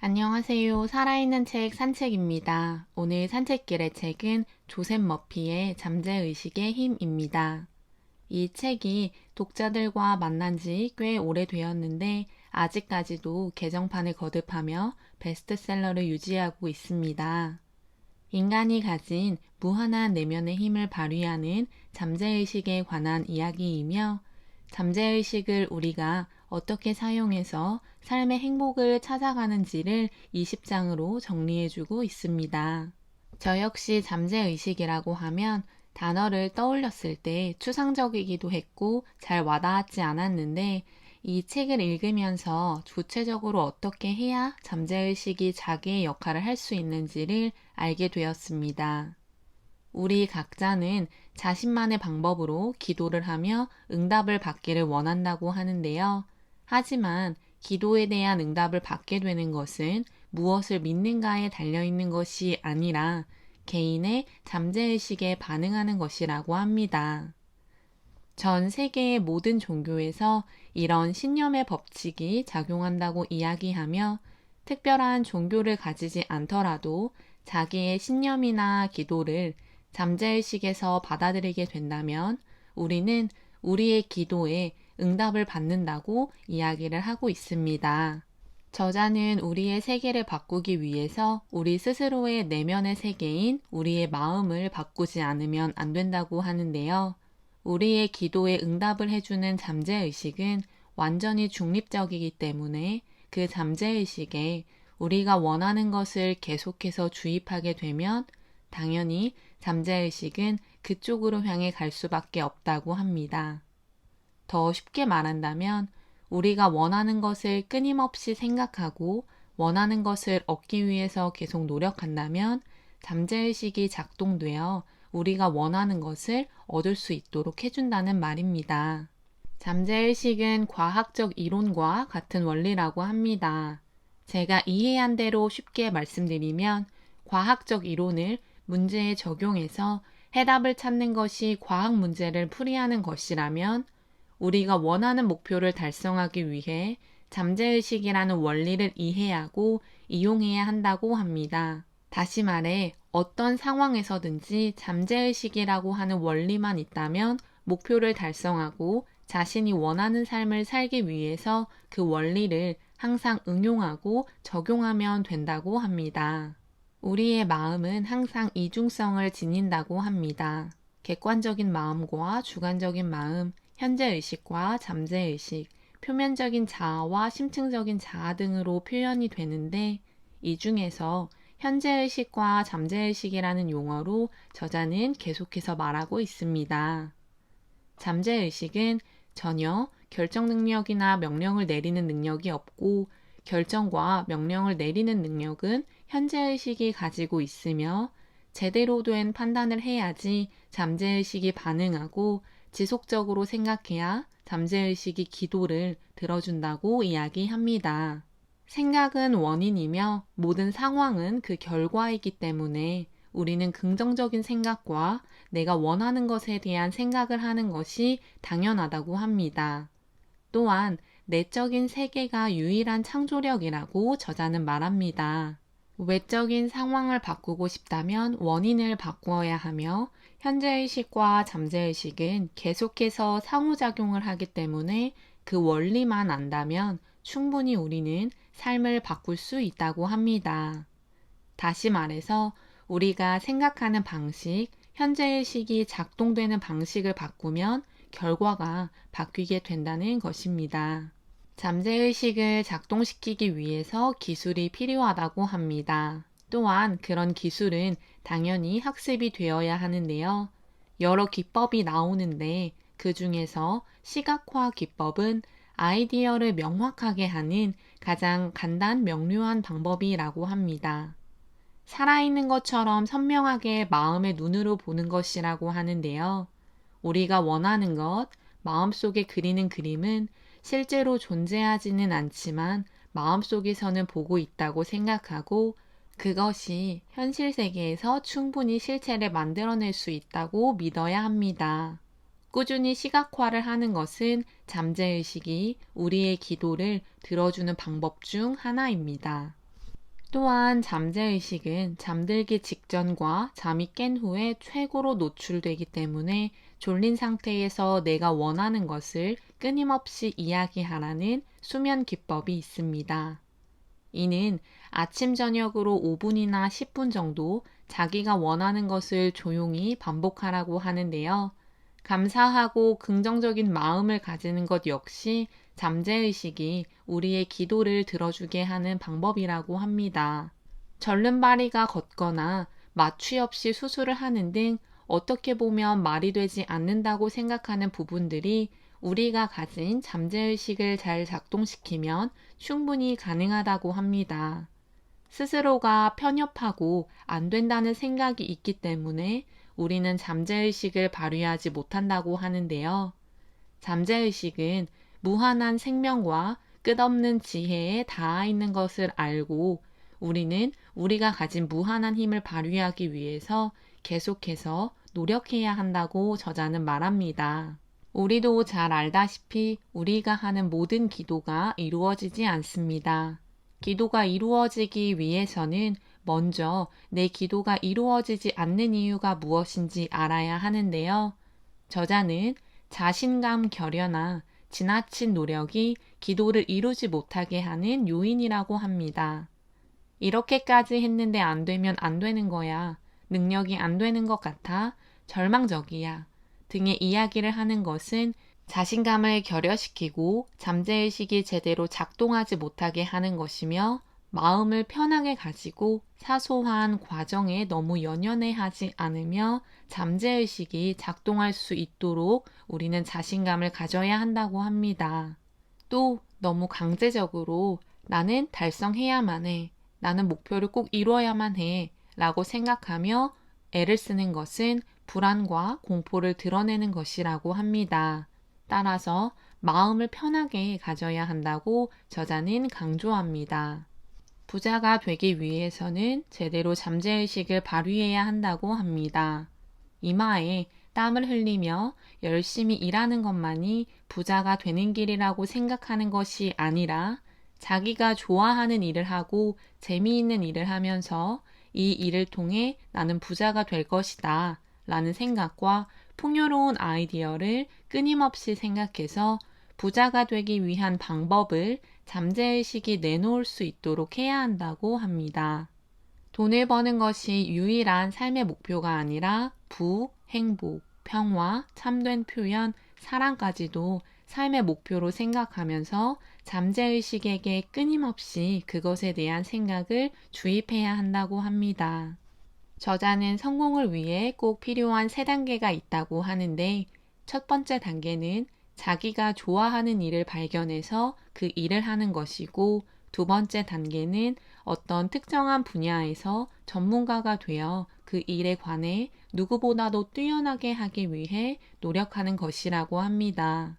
안녕하세요. 살아있는 책 산책입니다. 오늘 산책길의 책은 조셉 머피의 잠재의식의 힘입니다. 이 책이 독자들과 만난 지 꽤 오래되었는데 아직까지도 개정판을 거듭하며 베스트셀러를 유지하고 있습니다. 인간이 가진 무한한 내면의 힘을 발휘하는 잠재의식에 관한 이야기이며 잠재의식을 우리가 어떻게 사용해서 삶의 행복을 찾아가는지를 20장으로 정리해주고 있습니다. 저 역시 잠재의식이라고 하면 단어를 떠올렸을 때 추상적이기도 했고 잘 와닿지 않았는데 이 책을 읽으면서 구체적으로 어떻게 해야 잠재의식이 자기의 역할을 할 수 있는지를 알게 되었습니다. 우리 각자는 자신만의 방법으로 기도를 하며 응답을 받기를 원한다고 하는데요. 하지만 기도에 대한 응답을 받게 되는 것은 무엇을 믿는가에 달려있는 것이 아니라 개인의 잠재의식에 반응하는 것이라고 합니다. 전 세계의 모든 종교에서 이런 신념의 법칙이 작용한다고 이야기하며 특별한 종교를 가지지 않더라도 자기의 신념이나 기도를 잠재의식에서 받아들이게 된다면 우리는 우리의 기도에 응답을 받는다고 이야기를 하고 있습니다. 저자는 우리의 세계를 바꾸기 위해서 우리 스스로의 내면의 세계인 우리의 마음을 바꾸지 않으면 안 된다고 하는데요. 우리의 기도에 응답을 해주는 잠재의식은 완전히 중립적이기 때문에 그 잠재의식에 우리가 원하는 것을 계속해서 주입하게 되면 당연히 잠재의식은 그쪽으로 향해 갈 수밖에 없다고 합니다. 더 쉽게 말한다면 우리가 원하는 것을 끊임없이 생각하고 원하는 것을 얻기 위해서 계속 노력한다면 잠재의식이 작동되어 우리가 원하는 것을 얻을 수 있도록 해준다는 말입니다. 잠재의식은 과학적 이론과 같은 원리라고 합니다. 제가 이해한 대로 쉽게 말씀드리면 과학적 이론을 문제에 적용해서 해답을 찾는 것이 과학 문제를 풀이하는 것이라면 우리가 원하는 목표를 달성하기 위해 잠재의식이라는 원리를 이해하고 이용해야 한다고 합니다. 다시 말해 어떤 상황에서든지 잠재의식이라고 하는 원리만 있다면 목표를 달성하고 자신이 원하는 삶을 살기 위해서 그 원리를 항상 응용하고 적용하면 된다고 합니다. 우리의 마음은 항상 이중성을 지닌다고 합니다. 객관적인 마음과 주관적인 마음, 현재의식과 잠재의식, 표면적인 자아와 심층적인 자아 등으로 표현이 되는데 이 중에서 현재의식과 잠재의식이라는 용어로 저자는 계속해서 말하고 있습니다. 잠재의식은 전혀 결정 능력이나 명령을 내리는 능력이 없고 결정과 명령을 내리는 능력은 현재의식이 가지고 있으며 제대로 된 판단을 해야지 잠재의식이 반응하고 지속적으로 생각해야 잠재의식이 기도를 들어준다고 이야기합니다. 생각은 원인이며 모든 상황은 그 결과이기 때문에 우리는 긍정적인 생각과 내가 원하는 것에 대한 생각을 하는 것이 당연하다고 합니다. 또한 내적인 세계가 유일한 창조력이라고 저자는 말합니다. 외적인 상황을 바꾸고 싶다면 원인을 바꾸어야 하며 현재의식과 잠재의식은 계속해서 상호작용을 하기 때문에 그 원리만 안다면 충분히 우리는 삶을 바꿀 수 있다고 합니다. 다시 말해서 우리가 생각하는 방식, 현재의식이 작동되는 방식을 바꾸면 결과가 바뀌게 된다는 것입니다. 잠재의식을 작동시키기 위해서 기술이 필요하다고 합니다. 또한 그런 기술은 당연히 학습이 되어야 하는데요. 여러 기법이 나오는데 그 중에서 시각화 기법은 아이디어를 명확하게 하는 가장 간단 명료한 방법이라고 합니다. 살아있는 것처럼 선명하게 마음의 눈으로 보는 것이라고 하는데요. 우리가 원하는 것, 마음속에 그리는 그림은 실제로 존재하지는 않지만 마음속에서는 보고 있다고 생각하고 그것이 현실 세계에서 충분히 실체를 만들어낼 수 있다고 믿어야 합니다. 꾸준히 시각화를 하는 것은 잠재의식이 우리의 기도를 들어주는 방법 중 하나입니다. 또한 잠재의식은 잠들기 직전과 잠이 깬 후에 최고로 노출되기 때문에 졸린 상태에서 내가 원하는 것을 끊임없이 이야기하라는 수면 기법이 있습니다. 이는 아침 저녁으로 5분이나 10분 정도 자기가 원하는 것을 조용히 반복하라고 하는데요. 감사하고 긍정적인 마음을 가지는 것 역시 잠재의식이 우리의 기도를 들어주게 하는 방법이라고 합니다. 절름발이가 걷거나 마취 없이 수술을 하는 등 어떻게 보면 말이 되지 않는다고 생각하는 부분들이 우리가 가진 잠재의식을 잘 작동시키면 충분히 가능하다고 합니다. 스스로가 편협하고 안 된다는 생각이 있기 때문에 우리는 잠재의식을 발휘하지 못한다고 하는데요. 잠재의식은 무한한 생명과 끝없는 지혜에 닿아 있는 것을 알고 우리는 우리가 가진 무한한 힘을 발휘하기 위해서 계속해서 노력해야 한다고 저자는 말합니다. 우리도 잘 알다시피 우리가 하는 모든 기도가 이루어지지 않습니다. 기도가 이루어지기 위해서는 먼저 내 기도가 이루어지지 않는 이유가 무엇인지 알아야 하는데요. 저자는 자신감 결여나 지나친 노력이 기도를 이루지 못하게 하는 요인이라고 합니다. 이렇게까지 했는데 안 되면 안 되는 거야. 능력이 안 되는 것 같아. 절망적이야. 등의 이야기를 하는 것은 자신감을 결여시키고 잠재의식이 제대로 작동하지 못하게 하는 것이며 마음을 편하게 가지고 사소한 과정에 너무 연연해하지 않으며 잠재의식이 작동할 수 있도록 우리는 자신감을 가져야 한다고 합니다. 또 너무 강제적으로 나는 달성해야만 해. 나는 목표를 꼭 이루어야만 해. 라고 생각하며 애를 쓰는 것은 불안과 공포를 드러내는 것이라고 합니다. 따라서 마음을 편하게 가져야 한다고 저자는 강조합니다. 부자가 되기 위해서는 제대로 잠재의식을 발휘해야 한다고 합니다. 이마에 땀을 흘리며 열심히 일하는 것만이 부자가 되는 길이라고 생각하는 것이 아니라 자기가 좋아하는 일을 하고 재미있는 일을 하면서 이 일을 통해 나는 부자가 될 것이다 라는 생각과 풍요로운 아이디어를 끊임없이 생각해서 부자가 되기 위한 방법을 잠재의식이 내놓을 수 있도록 해야 한다고 합니다. 돈을 버는 것이 유일한 삶의 목표가 아니라 행복, 평화, 참된 표현, 사랑까지도 삶의 목표로 생각하면서 잠재의식에게 끊임없이 그것에 대한 생각을 주입해야 한다고 합니다. 저자는 성공을 위해 꼭 필요한 3단계가 있다고 하는데 첫 번째 단계는 자기가 좋아하는 일을 발견해서 그 일을 하는 것이고 두 번째 단계는 어떤 특정한 분야에서 전문가가 되어 그 일에 관해 누구보다도 뛰어나게 하기 위해 노력하는 것이라고 합니다.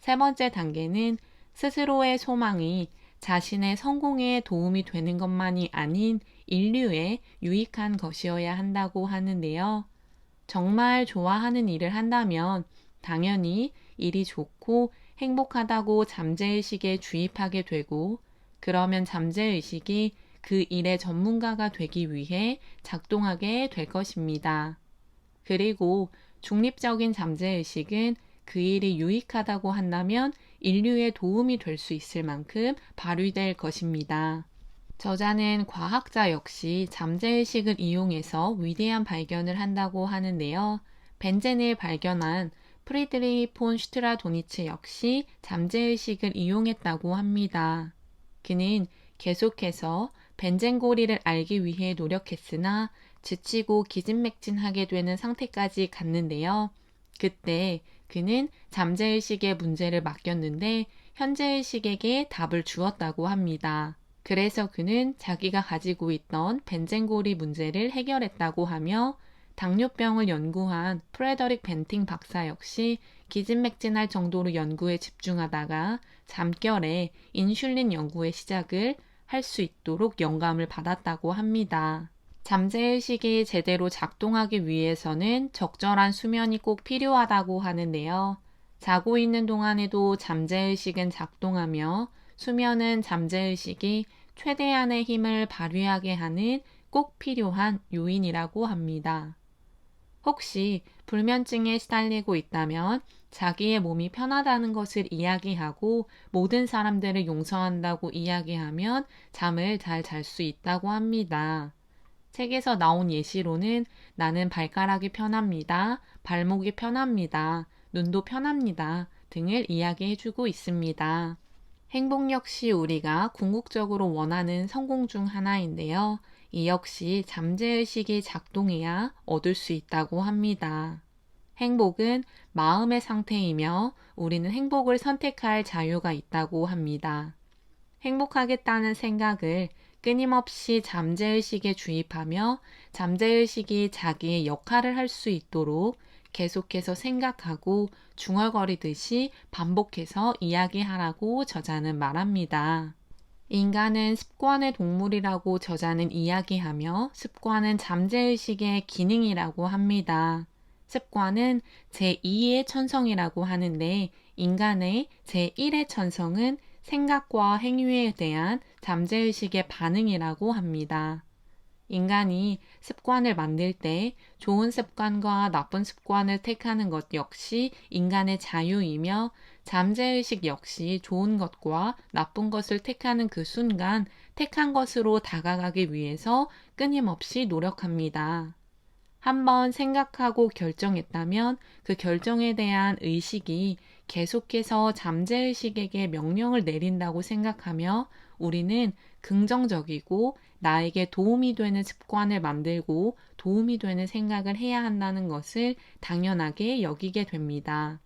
세 번째 단계는 스스로의 소망이 자신의 성공에 도움이 되는 것만이 아닌 인류에 유익한 것이어야 한다고 하는데요. 정말 좋아하는 일을 한다면 당연히 일이 좋고 행복하다고 잠재의식에 주입하게 되고 그러면 잠재의식이 그 일의 전문가가 되기 위해 작동하게 될 것입니다. 그리고 중립적인 잠재의식은 그 일이 유익하다고 한다면 인류에 도움이 될 수 있을 만큼 발휘될 것입니다. 저자는 과학자 역시 잠재의식을 이용해서 위대한 발견을 한다고 하는데요. 벤젠을 발견한 프리드리히 폰 슈트라도니츠 역시 잠재의식을 이용했다고 합니다. 그는 계속해서 벤젠고리를 알기 위해 노력했으나 지치고 기진맥진하게 되는 상태까지 갔는데요. 그때 그는 잠재의식의 문제를 맡겼는데 현재의식에게 답을 주었다고 합니다. 그래서 그는 자기가 가지고 있던 벤젠고리 문제를 해결했다고 하며 당뇨병을 연구한 프레더릭 벤팅 박사 역시 기진맥진할 정도로 연구에 집중하다가 잠결에 인슐린 연구의 시작을 할 수 있도록 영감을 받았다고 합니다. 잠재의식이 제대로 작동하기 위해서는 적절한 수면이 꼭 필요하다고 하는데요. 자고 있는 동안에도 잠재의식은 작동하며 수면은 잠재의식이 최대한의 힘을 발휘하게 하는 꼭 필요한 요인이라고 합니다. 혹시 불면증에 시달리고 있다면 자기의 몸이 편하다는 것을 이야기하고 모든 사람들을 용서한다고 이야기하면 잠을 잘 잘 수 있다고 합니다. 책에서 나온 예시로는 나는 발가락이 편합니다. 발목이 편합니다. 눈도 편합니다. 등을 이야기해주고 있습니다. 행복 역시 우리가 궁극적으로 원하는 성공 중 하나인데요. 이 역시 잠재의식이 작동해야 얻을 수 있다고 합니다. 행복은 마음의 상태이며 우리는 행복을 선택할 자유가 있다고 합니다. 행복하겠다는 생각을 끊임없이 잠재의식에 주입하며 잠재의식이 자기의 역할을 할 수 있도록 계속해서 생각하고 중얼거리듯이 반복해서 이야기하라고 저자는 말합니다. 인간은 습관의 동물이라고 저자는 이야기하며 습관은 잠재의식의 기능이라고 합니다. 습관은 제2의 천성이라고 하는데 인간의 제1의 천성은 생각과 행위에 대한 잠재의식의 반응이라고 합니다. 인간이 습관을 만들 때 좋은 습관과 나쁜 습관을 택하는 것 역시 인간의 자유이며 잠재의식 역시 좋은 것과 나쁜 것을 택하는 그 순간 택한 것으로 다가가기 위해서 끊임없이 노력합니다. 한번 생각하고 결정했다면 그 결정에 대한 의식이 계속해서 잠재의식에게 명령을 내린다고 생각하며 우리는 긍정적이고 나에게 도움이 되는 습관을 만들고 도움이 되는 생각을 해야 한다는 것을 당연하게 여기게 됩니다.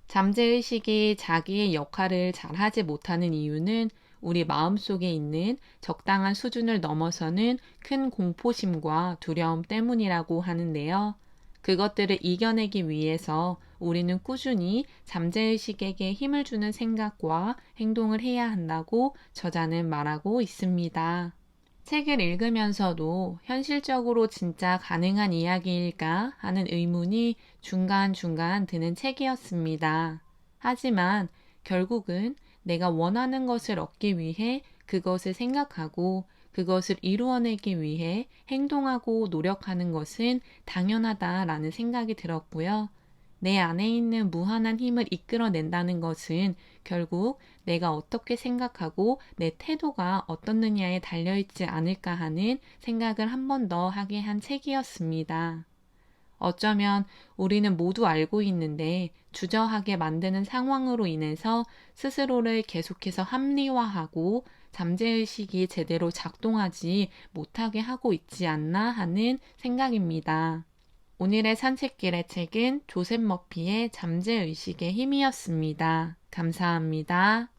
잠재의식이 자기의 역할을 잘하지 못하는 이유는 우리 마음속에 있는 적당한 수준을 넘어서는 큰 공포심과 두려움 때문이라고 하는데요. 그것들을 이겨내기 위해서 우리는 꾸준히 잠재의식에게 힘을 주는 생각과 행동을 해야 한다고 저자는 말하고 있습니다. 책을 읽으면서도 현실적으로 진짜 가능한 이야기일까 하는 의문이 중간중간 드는 책이었습니다. 하지만 결국은 내가 원하는 것을 얻기 위해 그것을 생각하고 그것을 이루어내기 위해 행동하고 노력하는 것은 당연하다라는 생각이 들었고요. 내 안에 있는 무한한 힘을 이끌어낸다는 것은 결국 내가 어떻게 생각하고 내 태도가 어떻느냐에 달려있지 않을까 하는 생각을 한 번 더 하게 한 책이었습니다. 어쩌면 우리는 모두 알고 있는데 주저하게 만드는 상황으로 인해서 스스로를 계속해서 합리화하고 잠재의식이 제대로 작동하지 못하게 하고 있지 않나 하는 생각입니다. 오늘의 산책길의 책은 조셉 머피의 잠재의식의 힘이었습니다. 감사합니다.